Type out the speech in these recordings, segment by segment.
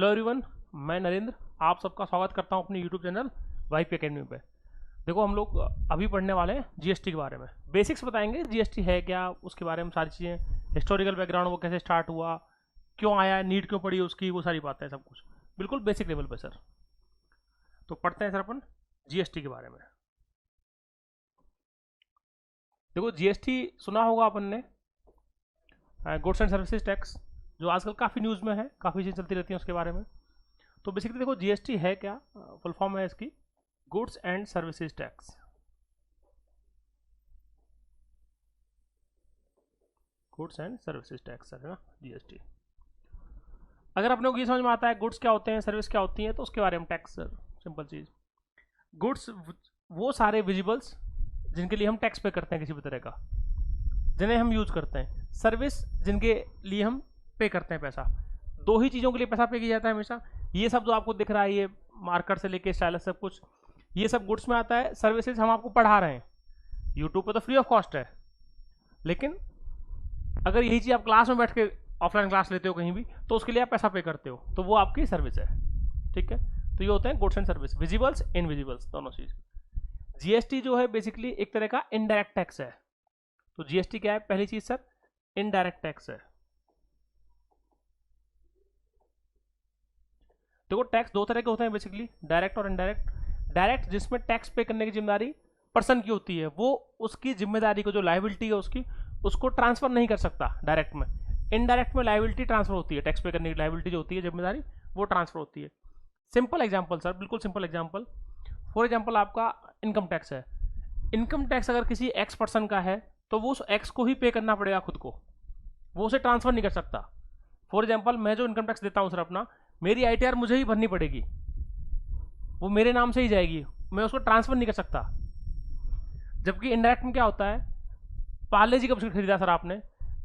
Hello everyone, मैं नरेंद्र आप सबका स्वागत करता हूं अपने यूट्यूब चैनल वाईपी एकेडमी पे। देखो हम लोग अभी पढ़ने वाले हैं जीएसटी के बारे में। बेसिक्स बताएंगे जीएसटी है क्या, उसके बारे में सारी चीज़ें, हिस्टोरिकल बैकग्राउंड, वो कैसे स्टार्ट हुआ, क्यों आया, नीड क्यों पड़ी उसकी, वो सारी बातें सब कुछ बिल्कुल बेसिक लेवल पे सर। तो पढ़ते हैं सर अपन जीएसटी के बारे में। देखो जीएसटी सुना होगा अपन ने, गुड्स एंड सर्विसेज टैक्स, जो आजकल काफ़ी न्यूज़ में है, काफ़ी चीज़ें चलती रहती हैं उसके बारे में। तो बेसिकली देखो जीएसटी है क्या, फुल फॉर्म है इसकी goods and services tax. Goods and services tax है ना जीएसटी। अगर अपने को ये समझ में आता है गुड्स क्या होते हैं, सर्विस क्या होती है, तो उसके बारे में टैक्स सर, सिंपल चीज़। गुड्स वो सारे विजिबल्स जिनके लिए हम टैक्स पे करते हैं किसी भी तरह का, जिन्हें हम यूज करते हैं। सर्विस जिनके लिए हम पे करते हैं पैसा। दो ही चीज़ों के लिए पैसा पे किया जाता है हमेशा। ये सब जो आपको दिख रहा है, ये मार्कर से लेके स्टाइलस सब कुछ, ये सब गुड्स में आता है। सर्विसेज हम आपको पढ़ा रहे हैं यूट्यूब पे, तो फ्री ऑफ कॉस्ट है। लेकिन अगर यही चीज़ आप क्लास में बैठ के ऑफलाइन क्लास लेते हो कहीं भी, तो उसके लिए आप पैसा पे करते हो, तो वो आपकी सर्विस है। ठीक है, तो ये होते हैं गुड्स एंड सर्विस, विजिबल्स इनविजिबल्स दोनों चीज़। जीएसटी जो है बेसिकली एक तरह का इनडायरेक्ट टैक्स है। तो जीएसटी क्या है, पहली चीज सर इनडायरेक्ट टैक्स है। देखो टैक्स दो तरह के होते हैं बेसिकली, डायरेक्ट और इनडायरेक्ट। डायरेक्ट जिसमें टैक्स पे करने की जिम्मेदारी पर्सन की होती है, वो उसकी जिम्मेदारी को, जो लायबिलिटी है उसकी, उसको ट्रांसफर नहीं कर सकता डायरेक्ट में। इनडायरेक्ट में लायबिलिटी ट्रांसफर होती है, टैक्स पे करने की लायबिलिटी जो होती है, जिम्मेदारी, वो ट्रांसफर होती है। सिंपल एग्जाम्पल सर, बिल्कुल सिंपल एग्जाम्पल। फॉर एग्जाम्पल आपका इनकम टैक्स है। इनकम टैक्स अगर किसी एक्स पर्सन का है, तो वो उस एक्स को ही पे करना पड़ेगा खुद को, वो उसे ट्रांसफर नहीं कर सकता। फॉर एग्जाम्पल मैं जो इनकम टैक्स देता हूँ सर अपना, मेरी आईटीआर मुझे ही भरनी पड़ेगी, वो मेरे नाम से ही जाएगी, मैं उसको ट्रांसफर नहीं कर सकता। जबकि इनडायरेक्ट में क्या होता है, पार्ले जी का बिस्किट खरीदा सर आपने,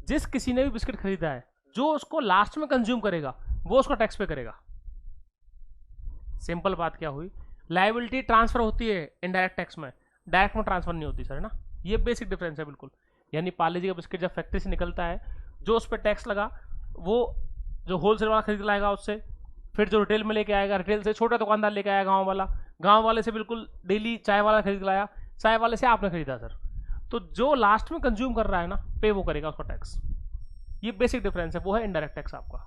जिस किसी ने भी बिस्किट खरीदा है, जो उसको लास्ट में कंज्यूम करेगा वो उसका टैक्स पे करेगा। सिंपल बात क्या हुई, लायबिलिटी ट्रांसफर होती है इनडायरेक्ट टैक्स में, डायरेक्ट में ट्रांसफर नहीं होती सर, है ना। ये बेसिक डिफरेंस है बिल्कुल। यानी पार्ले जी का बिस्किट जब फैक्ट्री से निकलता है, जो उस पर टैक्स लगा, वो जो होलसेल वाला खरीद लाएगा उससे, फिर जो रिटेल में लेके आएगा, रिटेल से छोटा दुकानदार लेके आएगा, गाँव वाला, गाँव वाले से बिल्कुल डेली चाय वाला खरीद लाया, चाय वाले से आपने खरीदा सर, तो जो लास्ट में कंज्यूम कर रहा है ना, पे वो करेगा उसका टैक्स। ये बेसिक डिफरेंस है, वो है इनडायरेक्ट टैक्स आपका।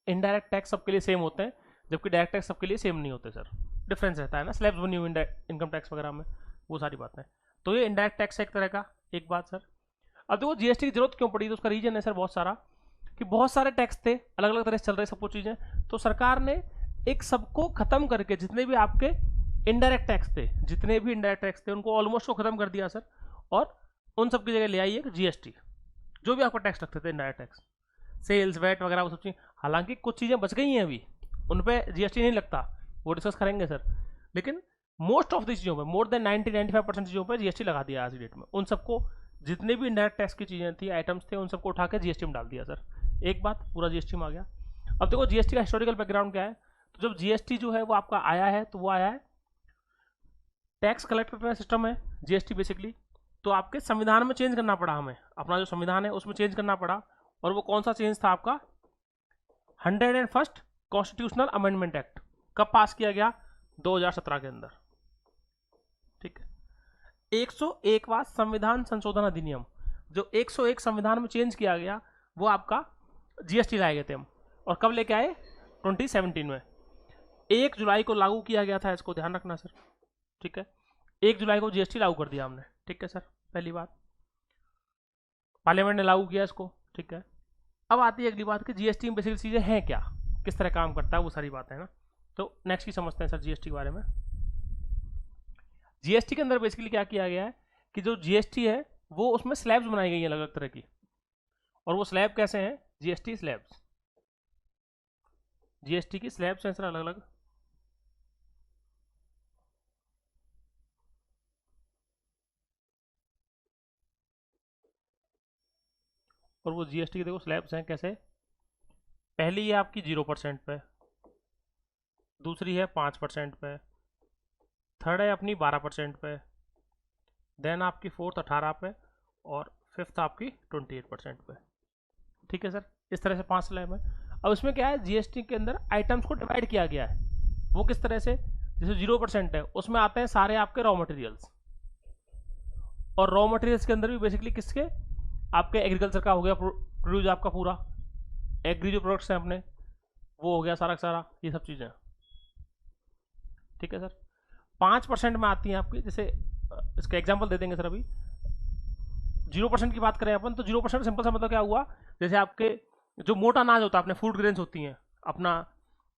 इनडायरेक्ट टैक्स सबके लिए सेम होते हैं, जबकि डायरेक्ट टैक्स सबके लिए सेम नहीं होते सर, डिफरेंस रहता है ना, स्लैब्स बनी हुई इनकम टैक्स वगैरह में, वो सारी बातें। तो ये इनडायरेक्ट टैक्स है एक तरह का। एक बात सर, अब देखो जीएसटी की जरूरत क्यों पड़ी, तो उसका रीजन है सर बहुत सारा, कि बहुत सारे टैक्स थे, अलग अलग तरह से चल रहे सब कुछ चीज़ें, तो सरकार ने एक सबको खत्म करके, जितने भी आपके इनडायरेक्ट टैक्स थे, जितने भी इनडायरेक्ट टैक्स थे, उनको ऑलमोस्ट को खत्म कर दिया सर, और उन सब की जगह ले आई एक जीएसटी। जो भी आपको टैक्स लगते थे इनडायरेक्ट टैक्स, सेल्स, वैट वगैरह, वो सब चीज़, हालांकि कुछ चीज़ें बच गई हैं अभी, उन पर जीएसटी नहीं लगता, वो डिस्कस करेंगे सर, लेकिन मोस्ट ऑफ दी चीज़ों पे, मोर देन 90-95% चीज़ों पे जीएसटी लगा दिया आज की डेट में। उन सबको, जितने भी इनडायरेक्ट टैक्स की चीज़ें थी, आइटम्स थे, उन सबको उठा के जीएसटी में डाल दिया सर। एक बात, पूरा जीएसटी में आ गया। अब देखो जीएसटी का हिस्टोरिकल बैकग्राउंड क्या है। तो जब जीएसटी जो है वो आपका आया है, तो वो आया है, टैक्स कलेक्ट करने का सिस्टम है जीएसटी बेसिकली। तो आपके संविधान में चेंज करना पड़ा हमें, अपना जो संविधान है उसमें चेंज करना पड़ा। और वो कौन सा चेंज था आपका, 101st कॉन्स्टिट्यूशनल अमेंडमेंट एक्ट। कब पास किया गया, 2017 के अंदर। ठीक है, 101वां संविधान संशोधन अधिनियम, जो 101 संविधान में चेंज किया गया, वो आपका जीएसटी लाए गए थे हम। और कब लेके आए, 2017 में 1 जुलाई को लागू किया गया था, इसको ध्यान रखना सर। ठीक है, 1 जुलाई को जीएसटी लागू कर दिया हमने। ठीक है सर, पहली बात, पार्लियामेंट ने लागू किया इसको। ठीक है, अब आती है अगली बात कि जीएसटी में बेसिकली चीज़ें हैं क्या, किस तरह काम करता है, वो सारी बातें है ना। तो नेक्स्ट की समझते हैं सर जीएसटी के बारे में। जीएसटी के अंदर बेसिकली क्या किया गया है कि जो जीएसटी है वो, उसमें स्लैब्स बनाई गई हैं अलग अलग तरह की। और वो स्लैब कैसे हैं, जीएसटी स्लैब्स, जीएसटी की स्लैब्स हैं सर अलग अलग। और वो जीएसटी के देखो स्लैब्स हैं कैसे, पहली है आपकी 0% पे, दूसरी है 5% पे, थर्ड है अपनी 12% पे, देन आपकी फोर्थ 18 पे, और फिफ्थ आपकी 28% पे। ठीक है सर, इस तरह से 5 स्लैब है। अब इसमें क्या है, जीएसटी के अंदर आइटम्स को डिवाइड किया गया है। वो किस तरह से, जैसे 0% है उसमें आते हैं सारे आपके रॉ मटेरियल्स, और रॉ मटेरियल्स के अंदर भी बेसिकली किसके, आपके एग्रीकल्चर का हो गया प्रोड्यूस आपका पूरा, एग्री जो प्रोडक्ट्स हैं अपने वो हो गया सारा सारा, ये सब चीज़ें। ठीक है सर। 5% में आती हैं आपकी, जैसे इसका एग्जांपल दे देंगे सर। अभी 0% की बात करें अपन तो 0% सिंपल सा मतलब क्या हुआ, जैसे आपके जो मोटा अनाज होता है अपने फूड ग्रेन्स होती हैं, अपना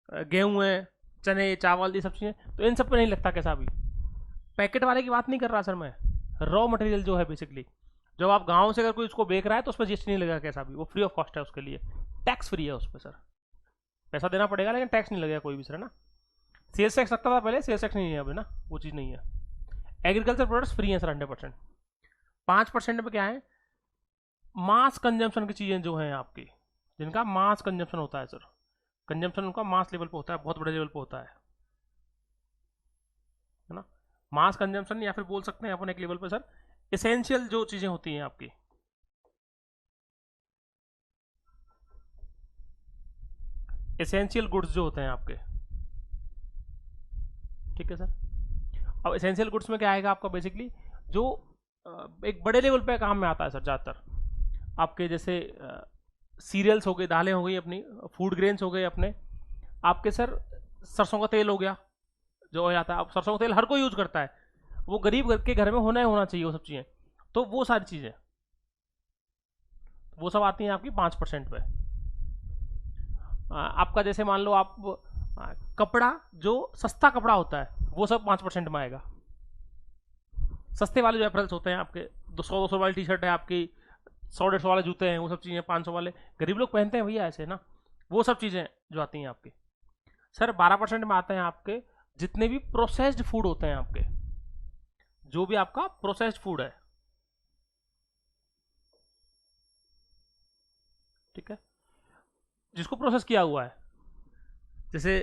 गेहूँ है, चने, चावल, ये सब चीज़ें, तो इन सब पे नहीं लगता कैसा भी। पैकेट वाले की बात नहीं कर रहा सर मैं, रॉ मटेरियल जो है बेसिकली, जब आप गाँव से अगर कोई उसको बेच रहा है तो उस पर जीएसटी नहीं लगेगा कैसा भी, वो फ्री ऑफ कॉस्ट है उसके लिए, टैक्स फ्री है उस पर सर, पैसा देना पड़ेगा लेकिन टैक्स नहीं लगेगा कोई भी सर, है ना। सेल्स टैक्स लगता था पहले, सेल्स टैक्स नहीं है अभी ना, वो चीज़ नहीं है। एग्रीकल्चर प्रोडक्ट्स फ्री हैं सर 100%। 5% में क्या है, मास कंजम्पशन की चीज़ें जो हैं आपकी, जिनका मास कंजम्पशन होता है सर, कंजम्पशन उनका मास लेवल पे होता है, बहुत बड़े लेवल पे होता है ना। मास कंजम्पशन या फिर बोल सकते हैं अपन एक लेवल पे सर, एसेंशियल जो चीज़ें होती हैं आपकी, एसेंशियल गुड्स जो होते हैं आपके। ठीक है सर। अब एसेंशियल गुड्स में क्या आएगा आपका, बेसिकली जो एक बड़े लेवल पे काम में आता है सर ज़्यादातर, आपके जैसे सीरियल्स हो गए, दालें हो गई अपनी, फूड ग्रेन्स हो गए अपने, आपके सर सरसों का तेल हो गया जो हो जाता है, अब सरसों का तेल हर कोई यूज़ करता है, वो गरीब के घर में होना चाहिए वो सब चीज़ें, तो वो सारी चीज़ें वो सब आती हैं आपकी 5% पे। आपका जैसे मान लो आप कपड़ा, जो सस्ता कपड़ा होता है वो सब 5% में आएगा। सस्ते वाले जो एप्रल्स होते हैं आपके, 200 वाली टी शर्ट है आपकी, 100-150 वाले जूते हैं, वो सब चीज़ें 500 वाले गरीब लोग पहनते हैं भैया ऐसे ना, वो सब चीज़ें जो आती हैं आपकी। सर 12% में आते हैं आपके जितने भी प्रोसेस्ड फूड होते हैं आपके, जो भी आपका प्रोसेस्ड फूड है। ठीक है, जिसको प्रोसेस किया हुआ है, जैसे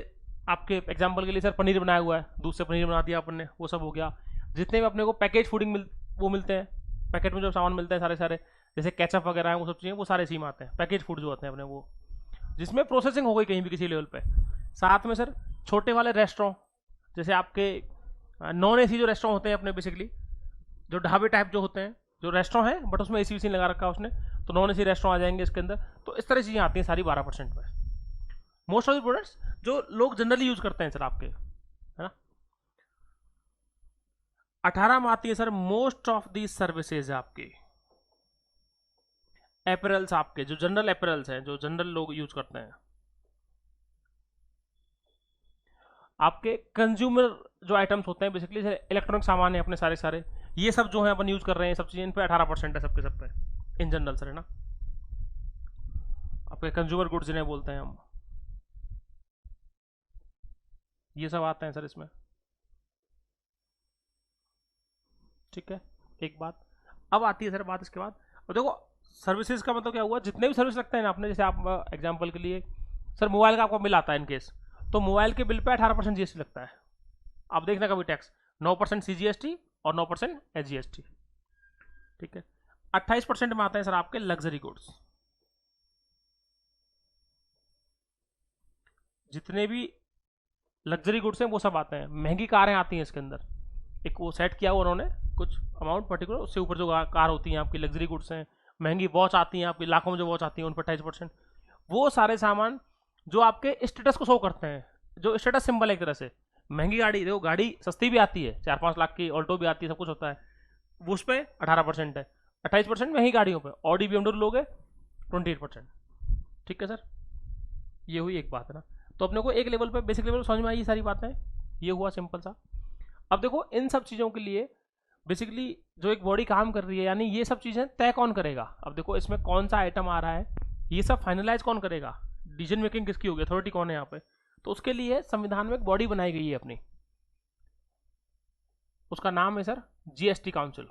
आपके एग्जांपल के लिए सर पनीर बनाया हुआ है, दूध से पनीर बना दिया अपन ने, वो सब हो गया। जितने भी अपने को पैकेज फूडिंग वो मिलते हैं, पैकेट में जो सामान मिलते हैं सारे सारे, जैसे केचप वगैरह है, वो सब चीज़ें, वो सारे इसी में आते हैं, पैकेज फूड जो होते हैं अपने, वो जिसमें प्रोसेसिंग हो गई कहीं भी किसी लेवल पे। साथ में सर छोटे वाले रेस्टोरेंट, जैसे आपके नॉन एसी जो रेस्टोरेंट होते हैं अपने, बेसिकली जो ढाबे टाइप जो होते हैं, जो रेस्टोरेंट है बट उसमें एसी वेसी लगा रखा है उसने, तो नॉन एसी रेस्टोरेंट आ जाएंगे इसके अंदर। तो इस तरह चीज़ें आती हैं सारी 12% में। मोस्ट ऑफ द प्रोडक्ट्स जो लोग जनरली यूज करते हैं सर आपके, है ना। 18 में आती है sir most of the services आपकी, एपरल्स आपके, जो जनरल एपरल्स हैं, जो जनरल लोग यूज करते हैं आपके। कंज्यूमर जो आइटम्स होते हैं बेसिकली, इलेक्ट्रॉनिक सामान है अपने सारे सारे, ये सब जो है अपन यूज कर रहे हैं सब चीजें, इन पे 18% है सबके सब पे इन जनरल सर, है ना। आपके कंज्यूमर गुड्स जिन्हें बोलते हैं हम, ये सब आते हैं सर इसमें। ठीक है, एक बात। अब आती है सर बात इसके बाद, और देखो सर्विसेज का मतलब क्या हुआ, जितने भी सर्विस लगते हैं ना आपने, जैसे आप एग्जांपल के लिए सर मोबाइल का आपको बिल आता है इन केस, तो मोबाइल के बिल पे 18% जीएसटी लगता है। आप देखना कभी टैक्स, 9% सीजीएसटी और 9% एसजीएसटी। ठीक है, 28% में आते हैं सर आपके लग्जरी गुड्स, जितने भी लग्जरी गुड्स हैं वो सब आते हैं। महंगी कारें आती हैं इसके अंदर, एक वो सेट किया हुआ उन्होंने कुछ अमाउंट पर्टिकुलर, उससे ऊपर जो कार होती हैं आपकी लग्जरी गुड्स हैं, महंगी वॉच आती हैं आपकी, लाखों में जो वॉच आती हैं उन पर 28%। वो सारे सामान जो आपके स्टेटस को शो करते हैं, जो स्टेटस सिंबल है एक तरह से। महंगी गाड़ी, देखो गाड़ी सस्ती भी आती है, 4-5 लाख की ऑल्टो भी आती है, सब कुछ होता है, वो उस पर 18% है। 28% महंगी गाड़ियों पर, ऑडी BMW लोगे 28%। ठीक है सर, ये हुई एक बात, है ना। तो अपने को एक लेवल पे, बेसिक लेवल समझ में आई ये सारी बातें, ये हुआ सिंपल सा। अब देखो इन सब चीज़ों के लिए बेसिकली जो एक बॉडी काम कर रही है, यानी ये सब चीज़ें तय कौन करेगा। अब देखो इसमें कौन सा आइटम आ रहा है, ये सब फाइनलाइज कौन करेगा, डिसीजन मेकिंग किसकी होगी, अथॉरिटी कौन है यहाँ पे। तो उसके लिए संविधान में एक बॉडी बनाई गई है अपनी, उसका नाम है सर जीएसटी काउंसिल,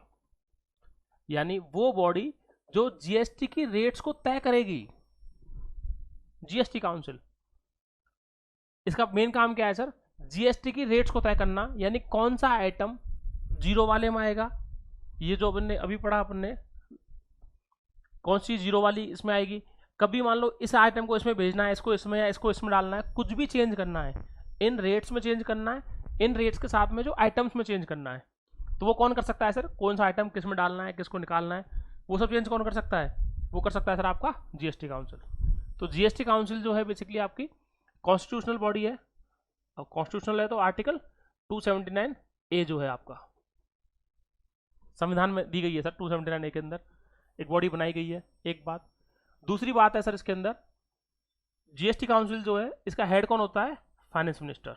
यानी वो बॉडी जो जीएसटी की रेट्स को तय करेगी, जीएसटी काउंसिल। इसका मेन काम क्या है सर, जीएसटी की रेट्स को तय करना, यानी कौन सा आइटम जीरो वाले में आएगा, ये जो अपन ने अभी पढ़ा अपन ने, कौन सी जीरो वाली इसमें आएगी, कभी मान लो इस आइटम को इसमें भेजना है, इसको इसमें या इसको इसमें डालना है, कुछ भी चेंज करना है, इन रेट्स में चेंज करना है, इन रेट्स के साथ में जो आइटम्स में चेंज करना है, तो वो कौन कर सकता है सर? कौन सा आइटम किस में डालना है, किसको निकालना है, वो सब चेंज कौन कर सकता है? वो कर सकता है सर आपका जीएसटी काउंसिल। तो जीएसटी काउंसिल जो है बेसिकली आपकी कॉन्स्टिट्यूशनल बॉडी है। अब कॉन्स्टिट्यूशनल है तो आर्टिकल 279A जो है आपका संविधान में दी गई है सर, 279A के अंदर एक बॉडी बनाई गई है। एक बात, दूसरी बात है सर इसके अंदर जीएसटी काउंसिल जो है इसका हेड कौन होता है? Finance minister.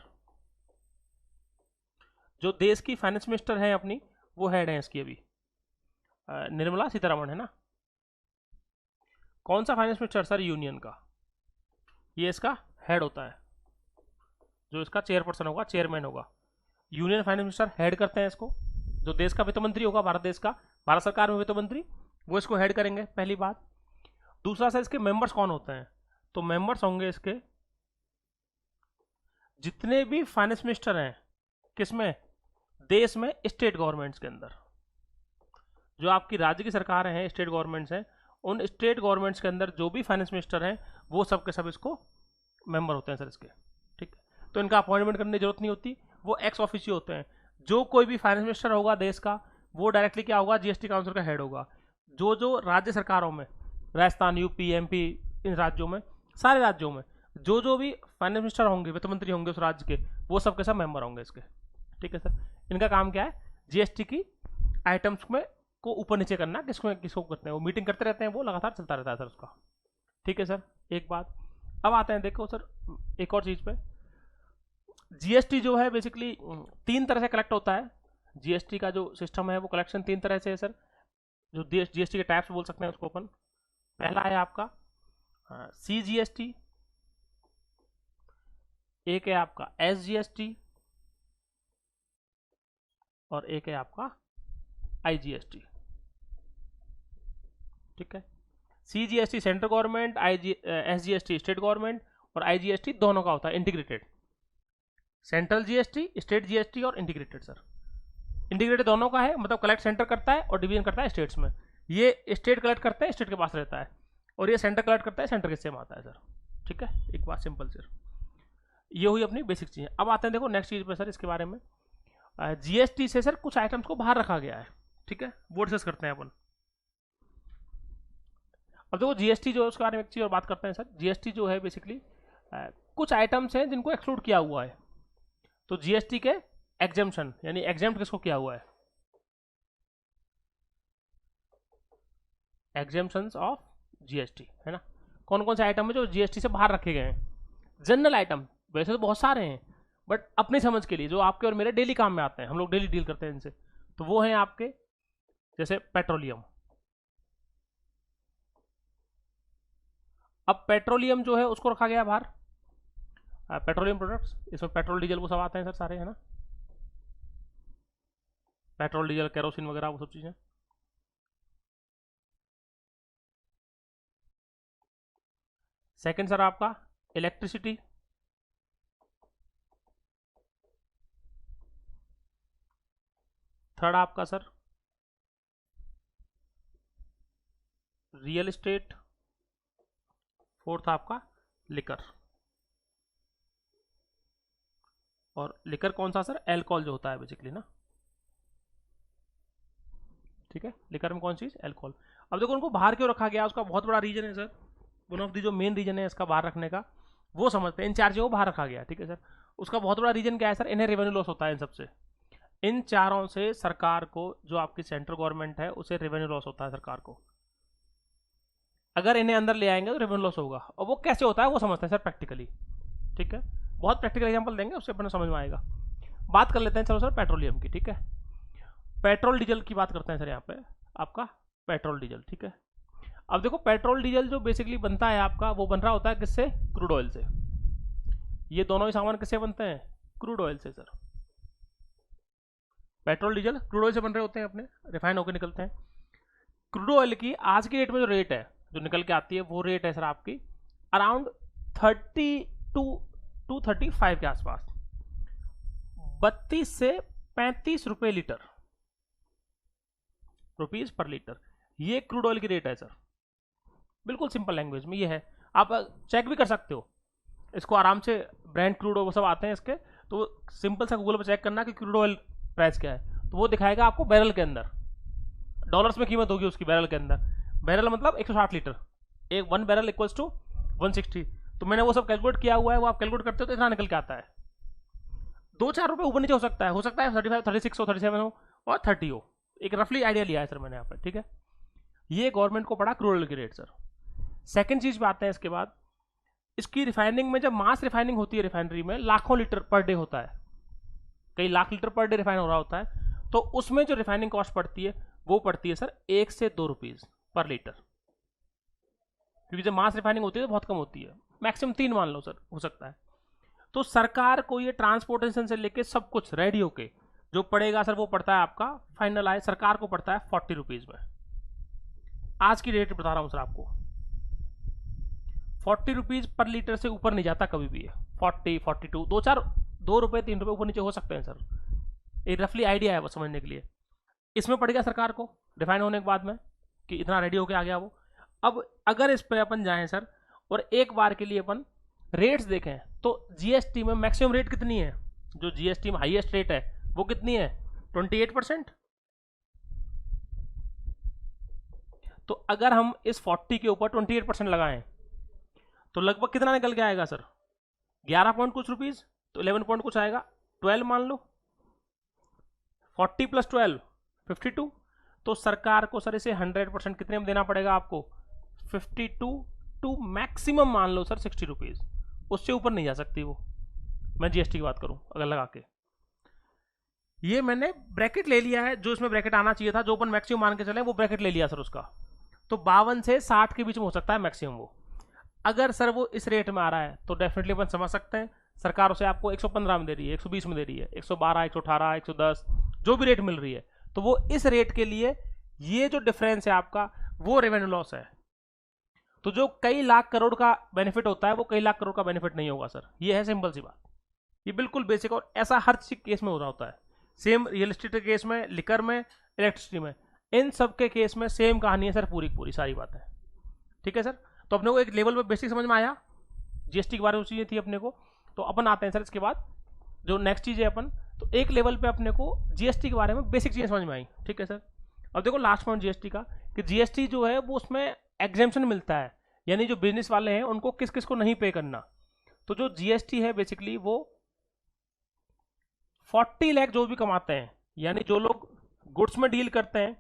जो देश की फाइनेंस मिनिस्टर है अपनी, वो हेड है इसकी अभी निर्मला सीतारमण है ना। कौन सा फाइनेंस मिनिस्टर सर? यूनियन का। ये इसका हेड होता है, जो इसका चेयरपर्सन होगा, चेयरमैन होगा। यूनियन फाइनेंस मिनिस्टर हेड करते हैं इसको। जो देश का वित्त मंत्री होगा, भारत देश का, भारत सरकार में वित्त मंत्री, वो इसको हेड करेंगे, पहली बात। दूसरा सर इसके मेंबर्स कौन होते हैं? तो मेंबर्स होंगे इसके जितने भी फाइनेंस मिनिस्टर हैं, किसमें? देश में, स्टेट गवर्नमेंट्स के अंदर। जो आपकी राज्य की सरकार हैं, स्टेट गवर्नमेंट्स हैं, उन स्टेट गवर्नमेंट्स के अंदर जो भी फाइनेंस मिनिस्टर हैं वो सब के सब इसको मेंबर होते हैं सर इसके। ठीक है, तो इनका अपॉइंटमेंट करने की जरूरत नहीं होती, वो एक्स ऑफिशियो होते हैं। जो कोई भी फाइनेंस मिनिस्टर होगा देश का, वो डायरेक्टली क्या होगा? जीएसटी काउंसिल का हेड होगा। जो जो राज्य सरकारों में, राजस्थान, यूपी, एमपी, इन राज्यों में, सारे राज्यों में जो जो भी फाइनेंस मिनिस्टर होंगे, वित्त मंत्री होंगे उस राज्य के, वो सब के सब मेंबर होंगे इसके। ठीक है सर, इनका काम क्या है? जीएसटी की आइटम्स में को ऊपर नीचे करना, किसको किसको करते हैं, वो मीटिंग करते रहते हैं, वो लगातार चलता रहता है सर उसका। ठीक है सर, एक बात। अब आते हैं देखो सर एक और चीज़ पे। जीएसटी जो है बेसिकली 3 तरह से कलेक्ट होता है। जीएसटी का जो सिस्टम है वो कलेक्शन 3 तरह से है सर। जो जीएसटी के टाइप्स बोल सकते हैं उसको अपन। पहला है आपका CGST, एक है आपका SGST और एक है आपका IGST। ठीक है, CGST central government, SGST state government, और IGST दोनों का होता है integrated. Central GST, state GST और इंटीग्रेटेड सर। इंटीग्रेटेड दोनों का है, मतलब कलेक्ट सेंटर करता है और डिवीजन करता है स्टेट्स में। ये स्टेट कलेक्ट करते हैं, स्टेट के पास रहता है, और ये सेंटर कलेक्ट करता है, सेंटर के सेम आता है सर। ठीक है, एक बात सिंपल सर, ये हुई अपनी बेसिक चीज़। अब आते हैं देखो नेक्स्ट चीज़ पे सर, इसके बारे में। जीएसटी से सर कुछ आइटम्स को बाहर रखा गया है। ठीक है, वो डिस्कस करते हैं अपन। अब देखो जीएसटी जो है उसके बारे में एक चीज़ और बात करते हैं सर। जीएसटी जो है बेसिकली कुछ आइटम्स हैं जिनको एक्सक्लूड किया हुआ है। तो जीएसटी के एग्जेम्पशन, यानी एग्जेम्प्ट किसको किया हुआ है? एग्जेम्पशंस ऑफ जीएसटी, है ना। कौन कौन से आइटम है जो जीएसटी से बाहर रखे गए हैं? जनरल आइटम वैसे तो बहुत सारे हैं, बट अपनी समझ के लिए जो आपके और मेरे डेली काम में आते हैं, हम लोग डेली डील करते हैं इनसे, तो वो हैं आपके जैसे पेट्रोलियम। अब पेट्रोलियम जो है उसको रखा गया बाहर, पेट्रोलियम प्रोडक्ट्स, इसमें पेट्रोल डीजल वो सब आते हैं सर सारे, है ना। पेट्रोल डीजल केरोसिन वगैरह वो सब चीज़ें। सेकंड सर आपका इलेक्ट्रिसिटी। थर्ड आपका सर रियल एस्टेट। फोर्थ आपका लिकर। और लिकर कौन सा सर? एल्कोहल जो होता है बेसिकली ना। ठीक है, लिकर में कौन सी चीज? एल्कोहल। अब देखो उनको बाहर क्यों रखा गया, उसका बहुत बड़ा रीजन है सर। वन ऑफ दी जो मेन रीजन है इसका बाहर रखने का, वो समझते हैं। इन चार चीज़ों को बाहर रखा गया, ठीक है सर। उसका बहुत बड़ा रीजन क्या है सर? इन्हें रेवेन्यू लॉस होता है इन सबसे। इन चारों से सरकार को, जो आपकी सेंट्रल गवर्नमेंट है, उसे रेवेन्यू लॉस होता है सरकार को। अगर इन्हें अंदर ले आएंगे तो रेवेन्यू लॉस होगा, और वो कैसे होता है वो समझते हैं सर प्रैक्टिकली। ठीक है, बहुत प्रैक्टिकल एग्जांपल देंगे, उससे अपने समझ में आएगा। बात कर लेते हैं चलो सर पेट्रोलियम की। ठीक है, पेट्रोल डीजल की बात करते हैं सर यहाँ पे, आपका पेट्रोल डीजल। ठीक है, अब देखो पेट्रोल डीजल जो बेसिकली बनता है आपका, वो बन रहा होता है किससे? क्रूड ऑयल से। ये दोनों ही सामान किससे बनते हैं? क्रूड ऑयल से sir. Petrol diesel crude oil से बन रहे होते हैं, अपने रिफाइन होकर निकलते हैं। क्रूड ऑयल की आज की डेट में जो रेट है, जो निकल के आती है, वो रेट है सर आपकी अराउंड 32 to 35 के आसपास, 32 से 35 रुपए लीटर, रुपीज पर लीटर। ये क्रूड ऑयल की रेट है सर। बिल्कुल सिंपल लैंग्वेज में ये है, आप चेक भी कर सकते हो इसको आराम से। ब्रांड क्रूड वो सब आते हैं इसके, तो सिंपल सा गूगल पर चेक करना कि क्रूड ऑयल प्राइस क्या है, तो वो दिखाएगा आपको बैरल के अंदर, डॉलर्स में कीमत होगी उसकी बैरल के अंदर। बैरल मतलब 160 लीटर, एक 1 बैरल इक्वल्स टू 160। तो मैंने वो सब कैलकुलेट किया हुआ है, वो आप कैलकुलेट करते हो तो इतना निकल के आता है। 2-4 रुपये ऊपर नीचे हो सकता है 35, 36 हो, 37 हो और 30 हो, एक रफली आइडिया लिया है सर मैंने यहाँ पर, ठीक है। ये गवर्नमेंट को पड़ा क्रूड ऑयल की रेट सर। सेकंड चीज पे आते हैं इसके बाद, इसकी रिफाइनिंग में जब मास रिफाइनिंग होती है रिफाइनरी में लाखों लीटर पर डे होता है, कई lakh litre per day refine हो रहा होता है, तो उसमें जो रिफाइनिंग कॉस्ट पड़ती है वो पड़ती है सर 1 से 2 रुपीज पर लीटर, क्योंकि जब मास रिफाइनिंग होती है तो बहुत कम होती है, मैक्सिमम 3 मान लो सर, हो सकता है। तो सरकार को ये ट्रांसपोर्टेशन से लेके सब कुछ रेडी होके जो पड़ेगा सर, वो पड़ता है आपका फाइनल आए सरकार को पड़ता है 40 रुपीज में। आज की रेट बता रहा हूं सर आपको, 40 रुपीज पर लीटर से ऊपर नहीं जाता कभी भी है, 40, 42, 2 रुपए 3 रुपए ऊपर नीचे हो सकते हैं सर, एक रफली आइडिया है वो समझने के लिए। इसमें पड़ गया सरकार को डिफाइन होने के बाद में कि इतना रेडी होके आ गया वो। अब अगर इस पे अपन जाएं सर और एक बार के लिए अपन रेट्स देखें, तो जीएसटी में मैक्सिमम रेट कितनी है, जो जीएसटी में हाईएस्ट रेट है वो कितनी है, 28%। तो अगर हम इस 40 के ऊपर 28% लगाएं तो लगभग कितना निकल के आएगा सर, 11 पॉइंट कुछ रुपीज, तो 11 पॉइंट कुछ आएगा, 12 मान लो, 40 + 12 52। तो सरकार को सर इसे 100% कितने में देना पड़ेगा आपको, 52 टू मैक्सिमम मान लो सर 60 रुपीज, उससे ऊपर नहीं जा सकती वो। मैं जीएसटी की बात करूं अगर लगा के, ये मैंने ब्रैकेट ले लिया है, जो इसमें ब्रैकेट आना चाहिए था, जो अपन मैक्सिमम मान के चले वो ब्रैकेट ले लिया सर उसका, तो 52 से 60 के बीच में हो सकता है मैक्सिमम वो। अगर सर वो इस रेट में आ रहा है तो डेफिनेटली अपन समझ सकते हैं सरकार उसे आपको 115 में दे रही है, 120 में दे रही है, 112, 118, 110 जो भी रेट मिल रही है, तो वो इस रेट के लिए ये जो डिफरेंस है आपका वो रेवेन्यू लॉस है। तो जो कई लाख करोड़ का बेनिफिट होता है वो कई लाख करोड़ का बेनिफिट नहीं होगा सर, ये है सिंपल सी बात, ये बिल्कुल बेसिक। और ऐसा हर केस में हो रहा होता है, सेम रियल एस्टेट के केस में, लिकर में, इलेक्ट्रिसिटी में, इन सब के केस में सेम कहानी है सर, पूरी पूरी सारी बातें, ठीक है सर। तो अपने को एक लेवल पे बेसिक समझ में आया, जीएसटी के बारे में चीजें थी अपने को। तो अपन आते हैं सर इसके बाद जो नेक्स्ट चीज है अपन, तो एक लेवल पे अपने को जीएसटी के बारे में बेसिक चीजें समझ में आई, ठीक है सर। अब देखो लास्ट पॉइंट जीएसटी का, कि जीएसटी जो है वो उसमें एग्जेम्पशन मिलता है, यानी जो बिजनेस वाले हैं उनको किस किस को नहीं पे करना। तो जो जीएसटी है बेसिकली वो 40 लाख जो भी कमाते हैं, यानी जो लोग गुड्स में डील करते हैं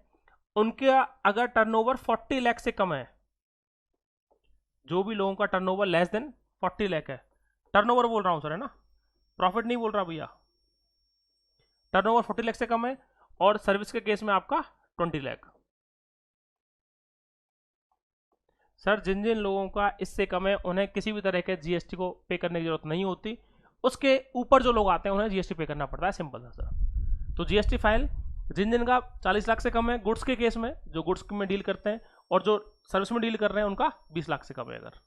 उनके अगर टर्नओवर 40 लाख से कम है, जो भी लोगों का टर्नओवर लेस देन 40 लाख है, टर्नओवर बोल रहा हूं सर, है ना, प्रॉफिट नहीं बोल रहा भैया, टर्नओवर 40 लाख से कम है, और सर्विस के केस में आपका 20 लाख। सर जिन जिन लोगों का इससे कम है उन्हें किसी भी तरह के जीएसटी को पे करने की जरूरत नहीं होती, उसके ऊपर जो लोग आते हैं उन्हें जीएसटी पे करना पड़ता है, सिंपल सा सर। तो जीएसटी फाइल जिन जिन का 40 लाख से कम है गुड्स के केस में, जो गुड्स में डील करते हैं, और जो सर्विस में डील कर रहे हैं उनका 20 लाख से कम है अगर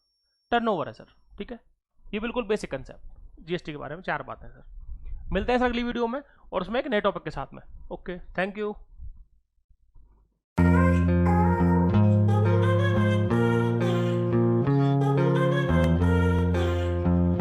टर्नओवर है सर, ठीक है। ये बिल्कुल बेसिक कंसेप्ट जीएसटी के बारे में 4 बातें सर। मिलते हैं सर अगली वीडियो में और उसमें एक नए टॉपिक के साथ में। Okay, thank you.